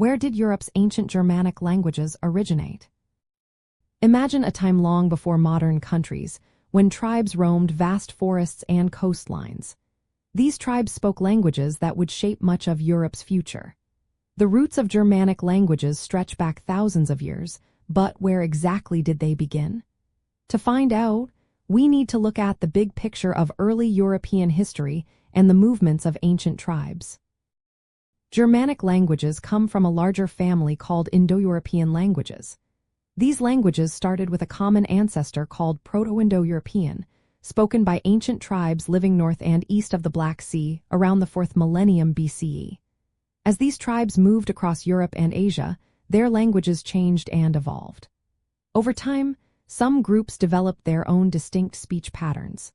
Where did Europe's ancient Germanic languages originate? Imagine a time long before modern countries, when tribes roamed vast forests and coastlines. These tribes spoke languages that would shape much of Europe's future. The roots of Germanic languages stretch back thousands of years, but where exactly did they begin? To find out, we need to look at the big picture of early European history and the movements of ancient tribes. Germanic languages come from a larger family called Indo-European languages. These languages started with a common ancestor called Proto-Indo-European, spoken by ancient tribes living north and east of the Black Sea around the 4th millennium BCE. As these tribes moved across Europe and Asia, their languages changed and evolved. Over time, some groups developed their own distinct speech patterns.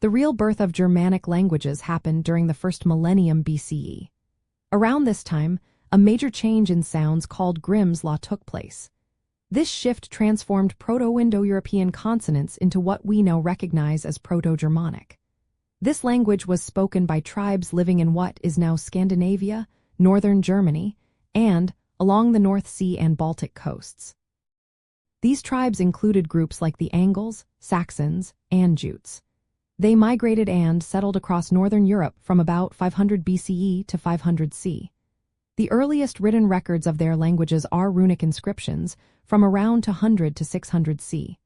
The real birth of Germanic languages happened during the 1st millennium BCE. Around this time, a major change in sounds called Grimm's law took place. This shift transformed Proto-Indo-European consonants into what we now recognize as Proto-Germanic. This language was spoken by tribes living in what is now Scandinavia, northern Germany, and along the North Sea and Baltic coasts. These tribes included groups like the Angles, Saxons, and Jutes. They migrated and settled across northern Europe from about 500 BCE to 500 C. The earliest written records of their languages are runic inscriptions from around 200 to 600 C.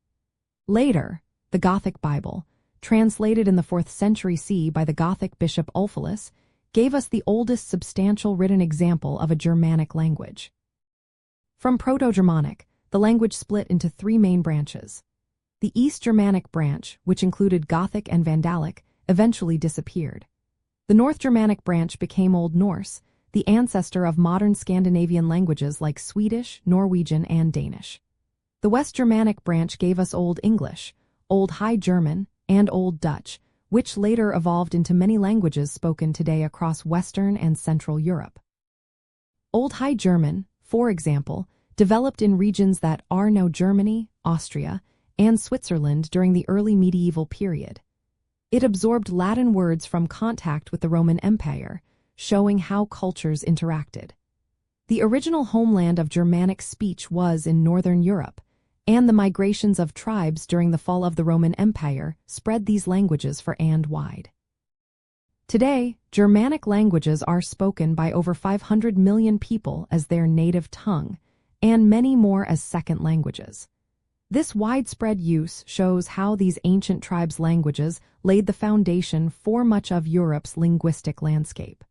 Later, the Gothic Bible, translated in the 4th century C by the Gothic bishop Ulfilas, gave us the oldest substantial written example of a Germanic language. From Proto-Germanic, the language split into 3 main branches. The East Germanic branch, which included Gothic and Vandalic, eventually disappeared. The North Germanic branch became Old Norse, the ancestor of modern Scandinavian languages like Swedish, Norwegian, and Danish. The West Germanic branch gave us Old English, Old High German, and Old Dutch, which later evolved into many languages spoken today across Western and Central Europe. Old High German, for example, developed in regions that are now Germany, Austria, and Switzerland during the early medieval period. It absorbed Latin words from contact with the Roman Empire, showing how cultures interacted. The original homeland of Germanic speech was in Northern Europe, and the migrations of tribes during the fall of the Roman Empire spread these languages far and wide. Today, Germanic languages are spoken by over 500 million people as their native tongue, and many more as second languages. This widespread use shows how these ancient tribes' languages laid the foundation for much of Europe's linguistic landscape.